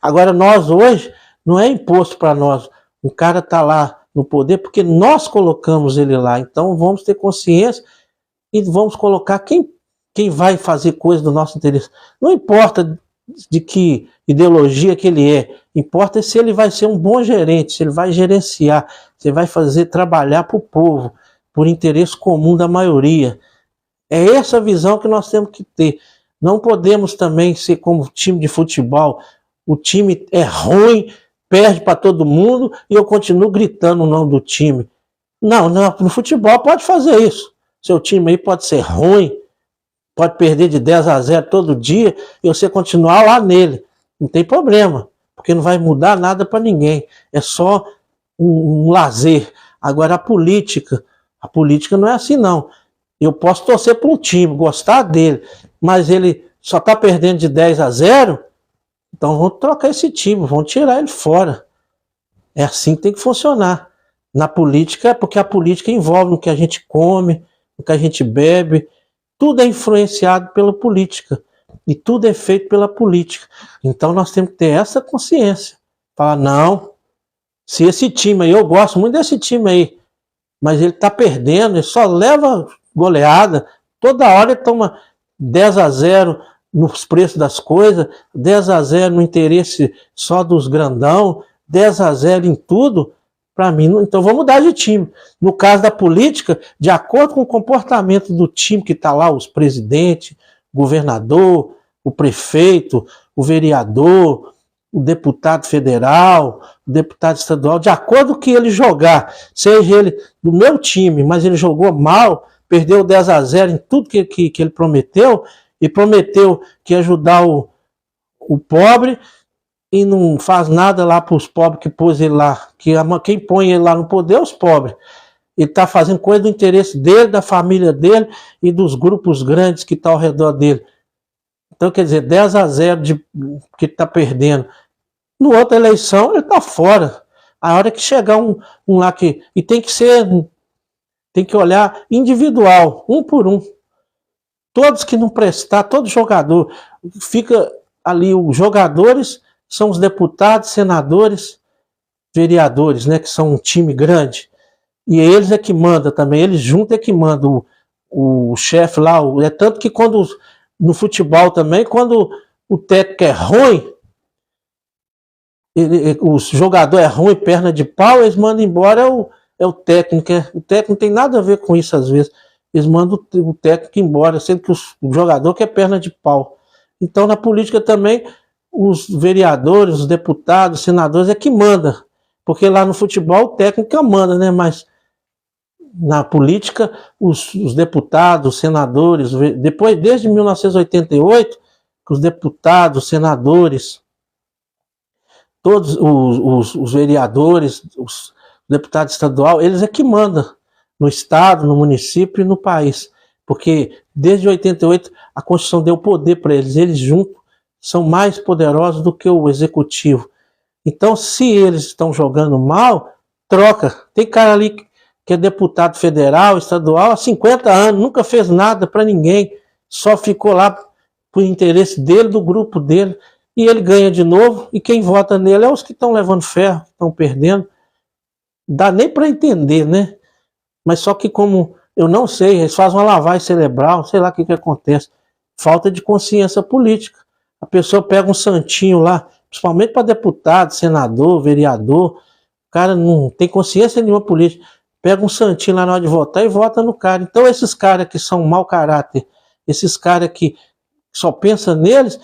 Agora nós hoje, não é imposto para nós. O cara está lá no poder porque nós colocamos ele lá. Então vamos ter consciência e vamos colocar quem vai fazer coisa do nosso interesse. Não importa de que ideologia que ele é, importa se ele vai ser um bom gerente, se ele vai gerenciar, se ele vai fazer trabalhar para o povo, por interesse comum da maioria. É essa visão que nós temos que ter. Não podemos também ser como time de futebol. O time é ruim, perde para todo mundo e eu continuo gritando o nome do time. Não, no futebol pode fazer isso. Seu time aí pode ser ruim, pode perder de 10-0 todo dia e você continuar lá nele. Não tem problema, porque não vai mudar nada para ninguém. É só um lazer. Agora a política não é assim não. Eu posso torcer para um time, gostar dele, mas ele só está perdendo de 10-0, então vamos trocar esse time, vamos tirar ele fora. É assim que tem que funcionar. Na política, é porque a política envolve no que a gente come, no que a gente bebe, tudo é influenciado pela política. E tudo é feito pela política. Então nós temos que ter essa consciência. Falar, não, se esse time aí, eu gosto muito desse time aí, mas ele está perdendo, ele só leva goleada, toda hora ele toma 10-0 nos preços das coisas, 10-0 no interesse só dos grandão, 10-0 em tudo. Para mim, então vou mudar de time. No caso da política, de acordo com o comportamento do time que está lá, os presidentes, governador, o prefeito, o vereador, o deputado federal, o deputado estadual, de acordo com que ele jogar, seja ele do meu time, mas ele jogou mal, perdeu 10-0 em tudo que ele prometeu, e prometeu que ia ajudar o pobre, e não faz nada lá para os pobres que pôs ele lá, que quem põe ele lá no poder é os pobres. Ele está fazendo coisa do interesse dele, da família dele e dos grupos grandes que estão ao redor dele. Então, quer dizer, 10-0 que ele está perdendo. No outra eleição, ele está fora. A hora que chegar um lá que... E tem que olhar individual, um por um. Todos que não prestar, todo jogador, fica ali, os jogadores são os deputados, senadores, vereadores, né, que são um time grande. E eles é que manda também, eles juntos é que mandam o chefe lá. É tanto que quando no futebol também, quando o técnico é ruim, o jogador é ruim, perna de pau, eles mandam embora o técnico. O técnico não tem nada a ver com isso às vezes. Eles mandam o técnico embora, sendo que o jogador que é perna de pau. Então na política também, os vereadores, os deputados, os senadores é que manda. Porque lá no futebol o técnico manda, né? Mas na política, os deputados, os senadores, depois, desde 1988, os deputados, os senadores, todos os vereadores, os deputados estaduais, eles é que mandam no estado, no município e no país. Porque desde 88 a Constituição deu poder para eles. Eles juntos são mais poderosos do que o executivo. Então, se eles estão jogando mal, troca. Tem cara ali que é deputado federal, estadual, há 50 anos, nunca fez nada para ninguém, só ficou lá por interesse dele, do grupo dele, e ele ganha de novo, e quem vota nele é os que estão levando ferro, que estão perdendo. Dá nem para entender, né? Mas só que como eu não sei, eles fazem uma lavagem cerebral, sei lá o que acontece. Falta de consciência política. A pessoa pega um santinho lá, principalmente para deputado, senador, vereador, o cara não tem consciência nenhuma política. pega um santinho lá na hora de votar e vota no cara. Então esses caras que são mau caráter, esses caras que só pensam neles,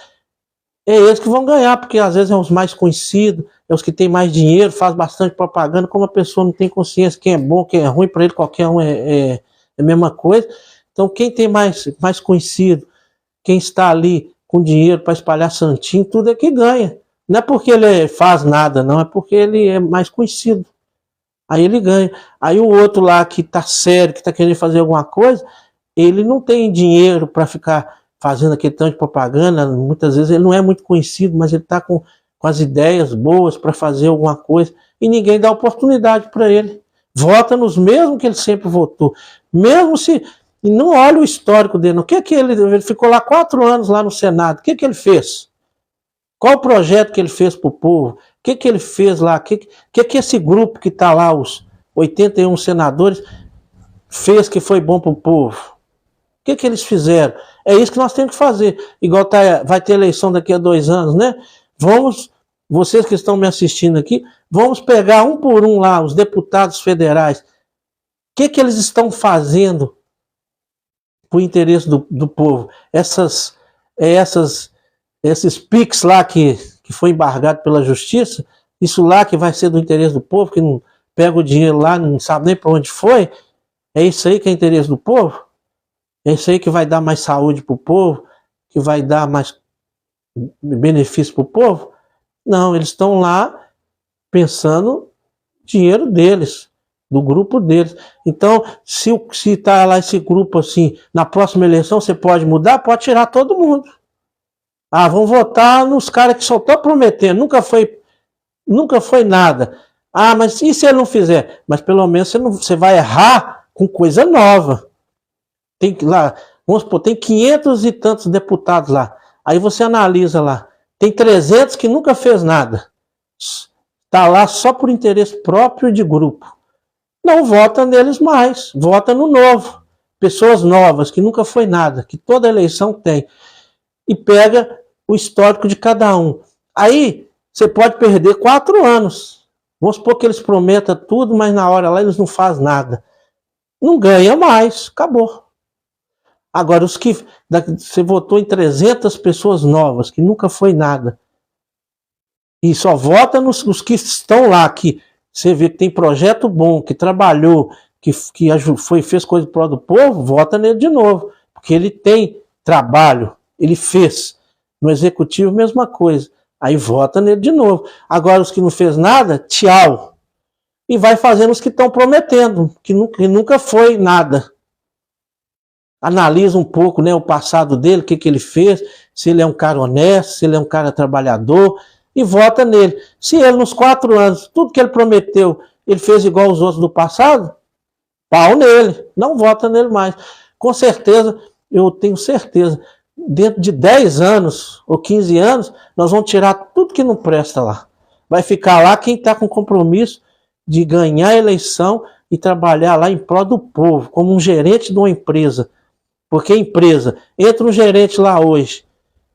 é eles que vão ganhar, porque às vezes é os mais conhecidos, é os que têm mais dinheiro, faz bastante propaganda, como a pessoa não tem consciência, quem é bom, quem é ruim, para ele qualquer um é a mesma coisa. Então quem tem mais conhecido, quem está ali com dinheiro para espalhar santinho, tudo é que ganha. Não é porque ele faz nada, não, é porque ele é mais conhecido. Aí ele ganha. Aí o outro lá que tá sério, que tá querendo fazer alguma coisa, ele não tem dinheiro para ficar fazendo aquele tanto de propaganda. Muitas vezes ele não é muito conhecido, mas ele tá com as ideias boas para fazer alguma coisa e ninguém dá oportunidade para ele. Vota nos mesmos que ele sempre votou. Mesmo se... E não olha o histórico dele. O que ele ficou lá 4 anos lá no Senado. O que ele fez? Qual o projeto que ele fez para o povo? O que ele fez lá? O que esse grupo que está lá, os 81 senadores, fez que foi bom para o povo? O que eles fizeram? É isso que nós temos que fazer. Igual vai ter eleição daqui a 2 anos, né? Vocês que estão me assistindo aqui, vamos pegar um por um lá, os deputados federais. O que eles estão fazendo para o interesse do povo? Esses PIX lá que foi embargado pela justiça, isso lá que vai ser do interesse do povo, que não pega o dinheiro lá, não sabe nem para onde foi, é isso aí que é interesse do povo? É isso aí que vai dar mais saúde para o povo? Que vai dar mais benefício para o povo? Não, eles estão lá pensando dinheiro deles, do grupo deles. Então, se tá lá esse grupo assim, na próxima eleição você pode mudar, pode tirar todo mundo. Ah, vão votar nos caras que só estão prometendo, nunca foi nada. Ah, mas e se ele não fizer? Mas pelo menos você vai errar com coisa nova. Tem lá, vamos supor, tem 500 e tantos deputados lá. Aí você analisa lá, tem 300 que nunca fez nada. Está lá só por interesse próprio de grupo. Não vota neles mais, vota no novo. Pessoas novas, que nunca foi nada, que toda eleição tem. E pega o histórico de cada um. Aí você pode perder 4 anos. Vamos supor que eles prometam tudo, mas na hora lá eles não fazem nada. Não ganha mais, acabou. Agora, você votou em 300 pessoas novas, que nunca foi nada. E só vota nos que estão lá, que você vê que tem projeto bom, que trabalhou, que fez coisa pro do povo, vota nele de novo. Porque ele tem trabalho, ele fez. No executivo, mesma coisa. Aí vota nele de novo. Agora, os que não fez nada, tchau. E vai fazendo os que estão prometendo, que nunca foi nada. Analisa um pouco, né, o passado dele, o que ele fez, se ele é um cara honesto, se ele é um cara trabalhador, e vota nele. Se ele, nos 4 anos, tudo que ele prometeu, ele fez igual os outros do passado, pau nele, não vota nele mais. Com certeza, eu tenho certeza, dentro de 10 anos ou 15 anos, nós vamos tirar tudo que não presta lá. Vai ficar lá quem está com compromisso de ganhar a eleição e trabalhar lá em prol do povo, como um gerente de uma empresa. Porque a empresa, entra um gerente lá hoje,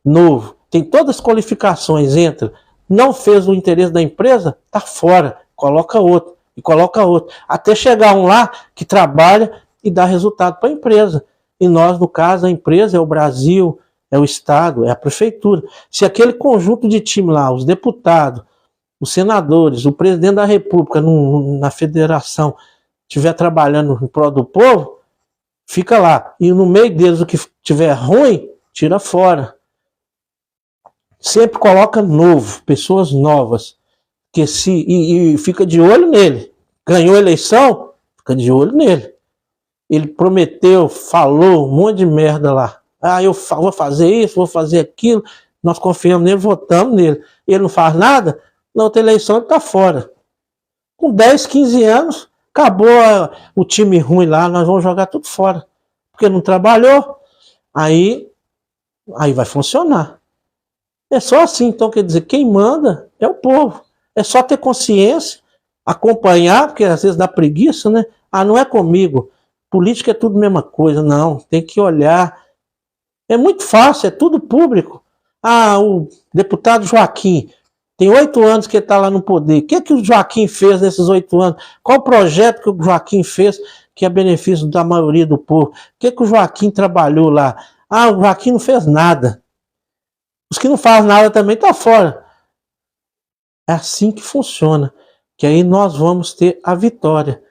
novo, tem todas as qualificações, entra, não fez o interesse da empresa, tá fora, coloca outro, e coloca outro. Até chegar um lá que trabalha e dá resultado para a empresa. E nós, no caso, a empresa é o Brasil, é o Estado, é a prefeitura. Se aquele conjunto de time lá, os deputados, os senadores, o presidente da República na federação, estiver trabalhando em prol do povo, fica lá. E no meio deles, o que tiver ruim, tira fora. Sempre coloca novo, pessoas novas. E fica de olho nele. Ganhou a eleição, fica de olho nele. Ele prometeu, falou um monte de merda lá. Ah, eu vou fazer isso, vou fazer aquilo. Nós confiamos nele, votamos nele. Ele não faz nada, na outra eleição ele está fora. Com 10, 15 anos, acabou o time ruim lá, nós vamos jogar tudo fora. Porque não trabalhou, aí vai funcionar. É só assim, então quer dizer, quem manda é o povo. É só ter consciência, acompanhar, porque às vezes dá preguiça, né? Ah, não é comigo. Política é tudo a mesma coisa. Não, tem que olhar. É muito fácil, é tudo público. Ah, o deputado Joaquim Tem 8 anos que ele está lá no poder. O que o Joaquim fez nesses 8 anos? Qual o projeto que o Joaquim fez que é benefício da maioria do povo? O que o Joaquim trabalhou lá? Ah, o Joaquim não fez nada. Os que não fazem nada também estão fora. É assim que funciona. Que aí nós vamos ter a vitória.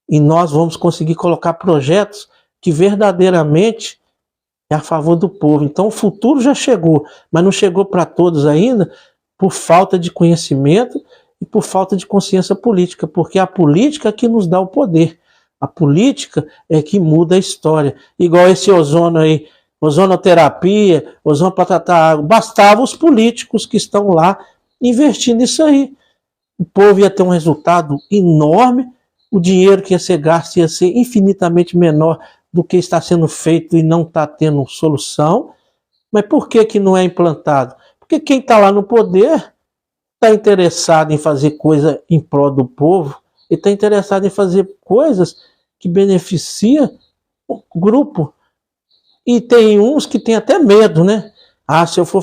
E nós vamos conseguir colocar projetos que verdadeiramente é a favor do povo. Então o futuro já chegou, mas não chegou para todos ainda por falta de conhecimento e por falta de consciência política, porque é a política que nos dá o poder. A política é que muda a história. Igual esse ozônio aí, ozonoterapia, ozônio para tratar água. Bastava os políticos que estão lá investindo nisso aí. O povo ia ter um resultado enorme, o dinheiro que ia ser gasto ia ser infinitamente menor do que está sendo feito e não está tendo solução. Mas por que não é implantado? Porque quem está lá no poder está interessado em fazer coisa em prol do povo e está interessado em fazer coisas que beneficiam o grupo. E tem uns que têm até medo, né? Ah, se eu for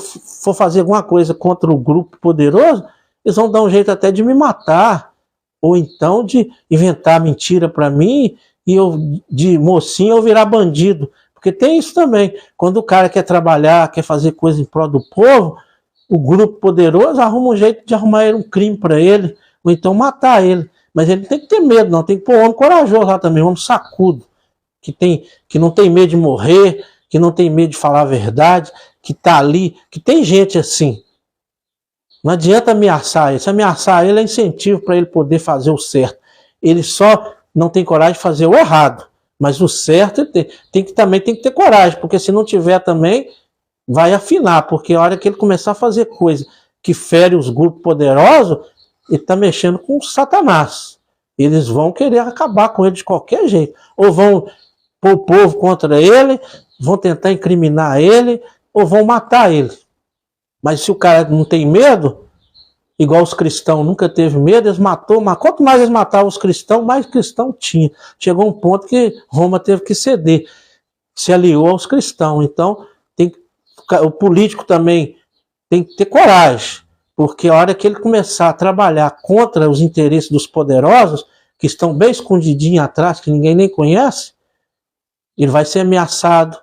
fazer alguma coisa contra o grupo poderoso, eles vão dar um jeito até de me matar. Ou então de inventar mentira para mim e eu, de mocinho, eu virar bandido. Porque tem isso também. Quando o cara quer trabalhar, quer fazer coisa em prol do povo, o grupo poderoso arruma um jeito de arrumar um crime para ele, ou então matar ele. Mas ele não tem que ter medo, não. Tem que pôr um homem corajoso lá também, um homem sacudo, que não tem medo de morrer, que não tem medo de falar a verdade, que tá ali, que tem gente assim. Não adianta ameaçar ele. Se ameaçar ele é incentivo para ele poder fazer o certo. Ele só não tem coragem de fazer o errado. Mas o certo também tem que ter coragem, porque se não tiver também, vai afinar, porque a hora que ele começar a fazer coisa que fere os grupos poderosos, ele está mexendo com Satanás. Eles vão querer acabar com ele de qualquer jeito. Ou vão pôr o povo contra ele, vão tentar incriminar ele, ou vão matar ele. Mas se o cara não tem medo, igual os cristãos nunca teve medo, eles matou, mas quanto mais eles matavam os cristãos, mais cristão tinha. Chegou um ponto que Roma teve que ceder, se aliou aos cristãos. Então, o político também tem que ter coragem, porque a hora que ele começar a trabalhar contra os interesses dos poderosos, que estão bem escondidinhos atrás, que ninguém nem conhece, ele vai ser ameaçado.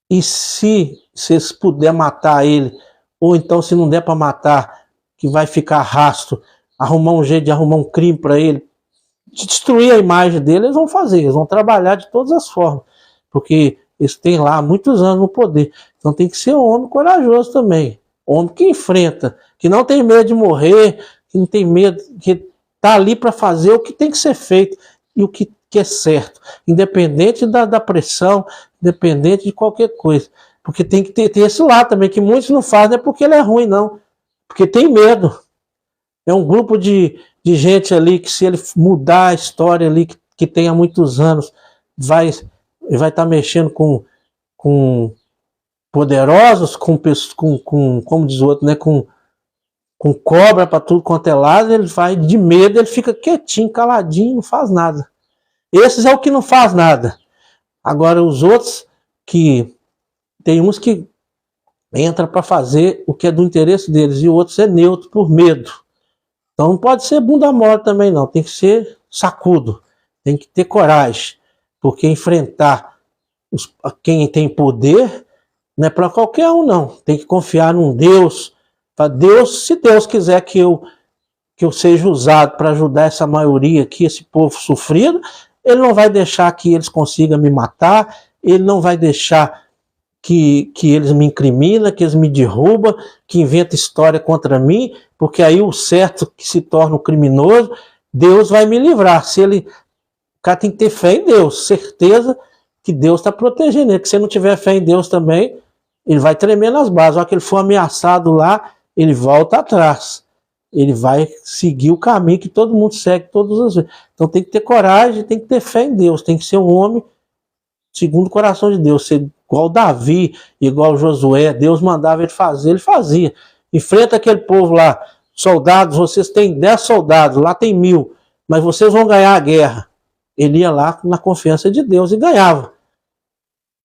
E se vocês puderem matar ele, ou então se não der para matar, que vai ficar rastro, arrumar um jeito de arrumar um crime para ele, de destruir a imagem dele, eles vão fazer, eles vão trabalhar de todas as formas, porque eles têm lá muitos anos no poder. Então tem que ser um homem corajoso também, homem que enfrenta, que não tem medo de morrer, que não tem medo, que está ali para fazer o que tem que ser feito e o que é certo, independente da pressão, independente de qualquer coisa. Porque tem que ter esse lado também, que muitos não fazem, não é porque ele é ruim, não. Porque tem medo. É um grupo de gente ali que, se ele mudar a história ali, que tem há muitos anos, vai estar mexendo com poderosos, como diz o outro, né, com cobra para tudo quanto é lado, ele vai de medo, ele fica quietinho, caladinho, não faz nada. Esses é o que não faz nada. Agora os outros, que tem uns que entra para fazer o que é do interesse deles, e outros é neutro por medo. Então não pode ser bunda mole também não, tem que ser sacudo, tem que ter coragem, porque enfrentar quem tem poder não é para qualquer um não, tem que confiar num Deus, para Deus, se Deus quiser que eu seja usado para ajudar essa maioria aqui, esse povo sofrido, ele não vai deixar que eles consigam me matar, ele não vai deixar que eles me incriminam, que eles me derrubam, que inventam história contra mim, porque aí o certo que se torna o criminoso, Deus vai me livrar. O cara tem que ter fé em Deus, certeza que Deus está protegendo ele, que se ele não tiver fé em Deus também, ele vai tremer nas bases. A hora que ele for ameaçado lá, ele volta atrás. Ele vai seguir o caminho que todo mundo segue todas as vezes. Então tem que ter coragem, tem que ter fé em Deus, tem que ser um homem segundo o coração de Deus, ser igual Davi, igual Josué. Deus mandava ele fazer, ele fazia. Enfrenta aquele povo lá, soldados, vocês têm 10 soldados, lá tem 1000, mas vocês vão ganhar a guerra. Ele ia lá na confiança de Deus e ganhava.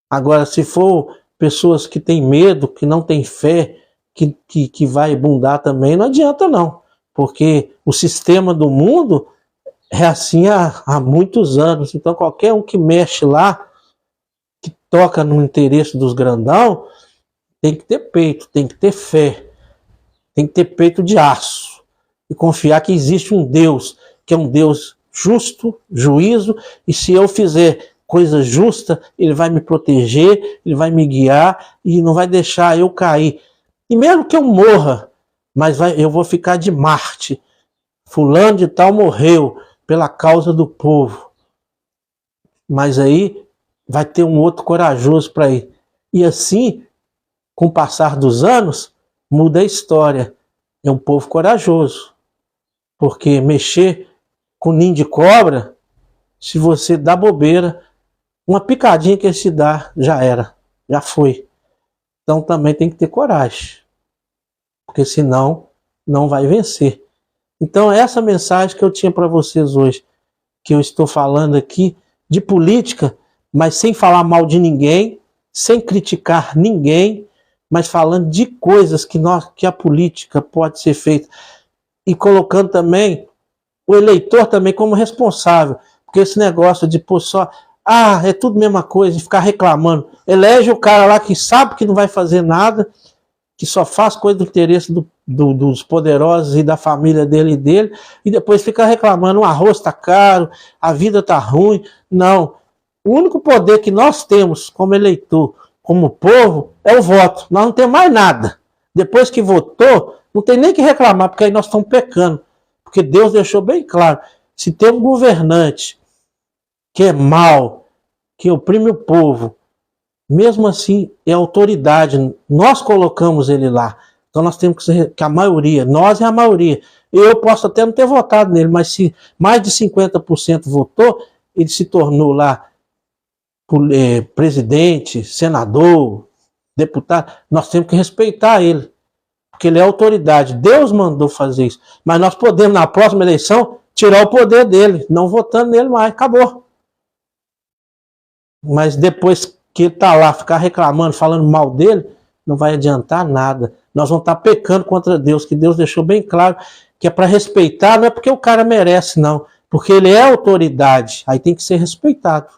Agora, se for pessoas que têm medo, que não têm fé, que vai abundar também, não adianta não, porque o sistema do mundo é assim há muitos anos. Então qualquer um que mexe lá, que toca no interesse dos grandão, tem que ter peito, tem que ter fé, tem que ter peito de aço e confiar que existe um Deus, que é um Deus justo, juízo, e se eu fizer coisa justa, ele vai me proteger, ele vai me guiar e não vai deixar eu cair. E mesmo que eu morra, mas eu vou ficar de Marte. Fulano de tal morreu pela causa do povo. Mas aí vai ter um outro corajoso para ir. E assim, com o passar dos anos, muda a história. É um povo corajoso. Porque mexer com ninho de cobra, se você dá bobeira, uma picadinha que ele se dá, já era, já foi. Então também tem que ter coragem, porque senão não vai vencer. Então essa mensagem que eu tinha para vocês hoje, que eu estou falando aqui de política, mas sem falar mal de ninguém, sem criticar ninguém, mas falando de coisas que a política pode ser feita, e colocando também o eleitor também como responsável, porque esse negócio de pôr só, é tudo a mesma coisa, de ficar reclamando, elege o cara lá que sabe que não vai fazer nada, que só faz coisa do interesse dos poderosos e da família dele, e depois fica reclamando, o arroz tá caro, a vida tá ruim. Não, o único poder que nós temos como eleitor, como povo, é o voto. Nós não temos mais nada. Depois que votou, não tem nem que reclamar, porque aí nós estamos pecando. Porque Deus deixou bem claro, se tem um governante que é mau, que oprime o povo, mesmo assim é autoridade, nós colocamos ele lá. Então nós temos que a maioria, nós é a maioria. Eu posso até não ter votado nele, mas se mais de 50% votou, ele se tornou lá presidente, senador, deputado, nós temos que respeitar ele, porque ele é autoridade, Deus mandou fazer isso, mas nós podemos na próxima eleição tirar o poder dele, não votando nele mais, acabou. Mas depois que ele está lá, ficar reclamando, falando mal dele, não vai adiantar nada, nós vamos estar pecando contra Deus, que Deus deixou bem claro, que é para respeitar, não é porque o cara merece não, porque ele é autoridade, aí tem que ser respeitado.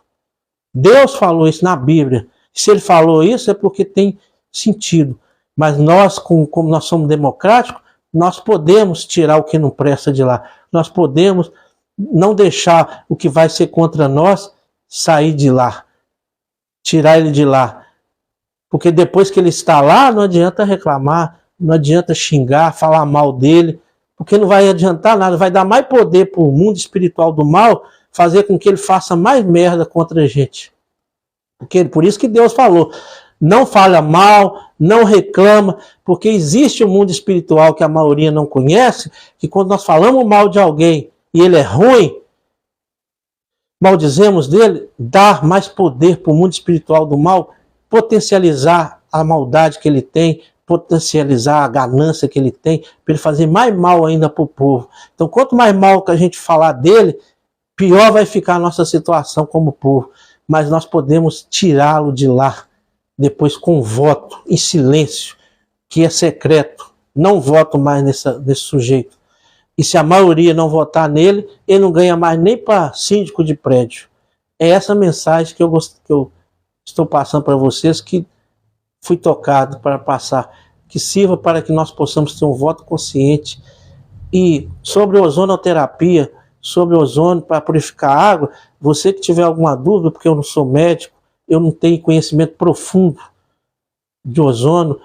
Deus falou isso na Bíblia. Se ele falou isso é porque tem sentido. Mas nós, como nós somos democráticos, nós podemos tirar o que não presta de lá. Nós podemos não deixar o que vai ser contra nós sair de lá. Tirar ele de lá. Porque depois que ele está lá, não adianta reclamar, não adianta xingar, falar mal dele, porque não vai adiantar nada. Vai dar mais poder para o mundo espiritual do mal, fazer com que ele faça mais merda contra a gente. Por isso que Deus falou, não fala mal, não reclama, porque existe um mundo espiritual que a maioria não conhece, que quando nós falamos mal de alguém e ele é ruim, maldizemos dele, dá mais poder para o mundo espiritual do mal, potencializar a maldade que ele tem, potencializar a ganância que ele tem, para ele fazer mais mal ainda para o povo. Então, quanto mais mal que a gente falar dele, pior vai ficar a nossa situação como povo. Mas nós podemos tirá-lo de lá, depois com voto, em silêncio, que é secreto. Não voto mais nesse sujeito. E se a maioria não votar nele, ele não ganha mais nem para síndico de prédio. É essa mensagem que eu estou passando para vocês, que fui tocado para passar, que sirva para que nós possamos ter um voto consciente. E sobre ozonoterapia, sobre ozônio para purificar a água, você que tiver alguma dúvida, porque eu não sou médico, eu não tenho conhecimento profundo de ozônio,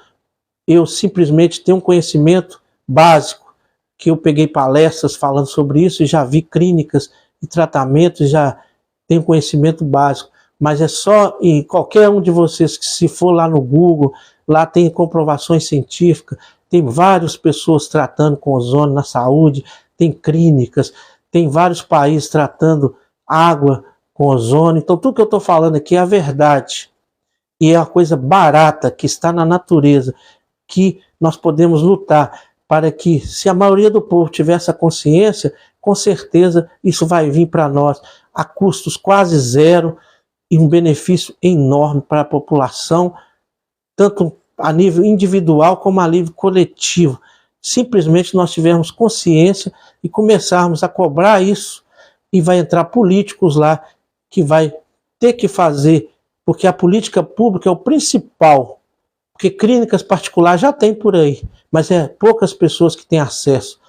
eu simplesmente tenho um conhecimento básico, que eu peguei palestras falando sobre isso e já vi clínicas e tratamentos, já tenho conhecimento básico, mas é só, e qualquer um de vocês que se for lá no Google, lá tem comprovações científicas, tem várias pessoas tratando com ozônio na saúde, tem clínicas, tem vários países tratando água com ozônio. Então tudo que eu estou falando aqui é a verdade. E é uma coisa barata que está na natureza, que nós podemos lutar para que, se a maioria do povo tiver essa consciência, com certeza isso vai vir para nós a custos quase zero e um benefício enorme para a população, tanto a nível individual como a nível coletivo. Simplesmente nós tivermos consciência e começarmos a cobrar isso, e vai entrar políticos lá que vai ter que fazer, porque a política pública é o principal, porque clínicas particulares já tem por aí, mas é poucas pessoas que têm acesso,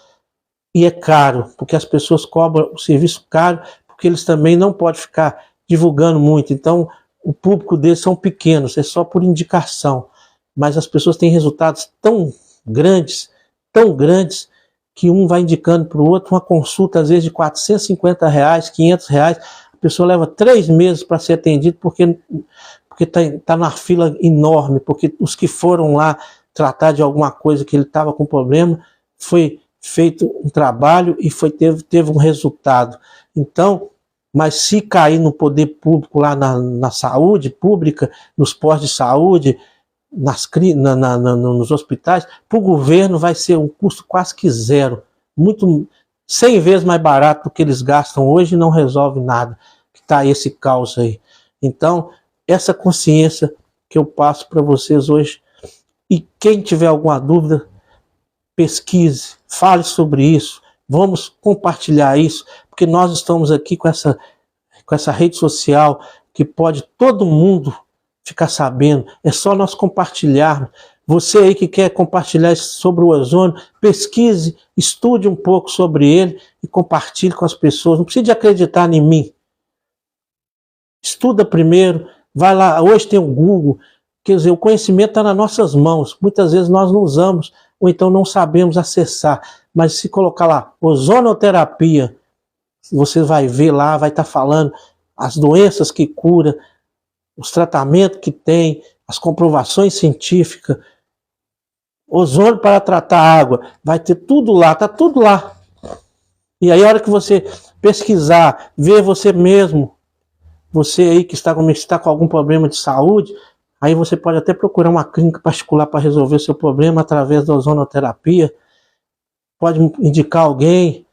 e é caro, porque as pessoas cobram o serviço caro, porque eles também não podem ficar divulgando muito, então o público deles são pequenos, é só por indicação, mas as pessoas têm resultados tão grandes, que um vai indicando para o outro, uma consulta às vezes de R$450, R$500, a pessoa leva 3 meses para ser atendido, porque tá na fila enorme, porque os que foram lá tratar de alguma coisa que ele estava com problema, foi feito um trabalho e teve um resultado. Então, mas se cair no poder público, lá na saúde pública, nos postos de saúde, nos hospitais, para o governo vai ser um custo quase que zero, 100 vezes mais barato do que eles gastam hoje, e não resolve nada, que está esse caos aí. Então, essa consciência que eu passo para vocês hoje, e quem tiver alguma dúvida, pesquise, fale sobre isso, vamos compartilhar isso, porque nós estamos aqui com essa rede social, que pode todo mundo ficar sabendo, é só nós compartilharmos. Você aí que quer compartilhar sobre o ozônio, pesquise, estude um pouco sobre ele e compartilhe com as pessoas. Não precisa de acreditar em mim. Estuda primeiro, vai lá, hoje tem o Google, quer dizer, o conhecimento está nas nossas mãos. Muitas vezes nós não usamos, ou então não sabemos acessar. Mas se colocar lá, ozonoterapia, você vai ver lá, vai estar falando as doenças que cura, os tratamentos que tem, as comprovações científicas, ozônio para tratar água, vai ter tudo lá, está tudo lá. E aí a hora que você pesquisar, ver você mesmo, você aí que está com algum problema de saúde, aí você pode até procurar uma clínica particular para resolver seu problema através da ozonoterapia, pode indicar alguém,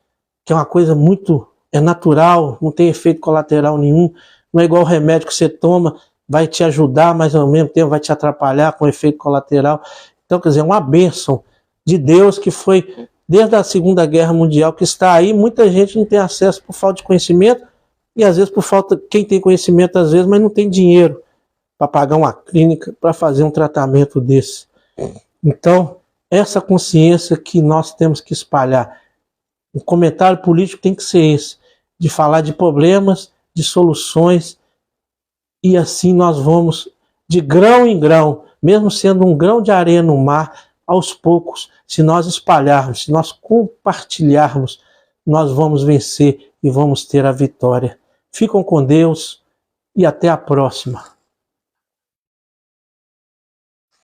que é uma coisa muito, é natural, não tem efeito colateral nenhum, não é igual o remédio que você toma, vai te ajudar, mas ao mesmo tempo vai te atrapalhar com efeito colateral. Então, quer dizer, é uma bênção de Deus que foi desde a Segunda Guerra Mundial, que está aí. Muita gente não tem acesso por falta de conhecimento, e às vezes por falta, quem tem conhecimento às vezes, mas não tem dinheiro para pagar uma clínica, para fazer um tratamento desse. Então, essa consciência que nós temos que espalhar. O comentário político tem que ser esse, de falar de problemas, de soluções, e assim nós vamos de grão em grão, mesmo sendo um grão de areia no mar, aos poucos, se nós espalharmos, se nós compartilharmos, nós vamos vencer e vamos ter a vitória. Ficam com Deus e até a próxima.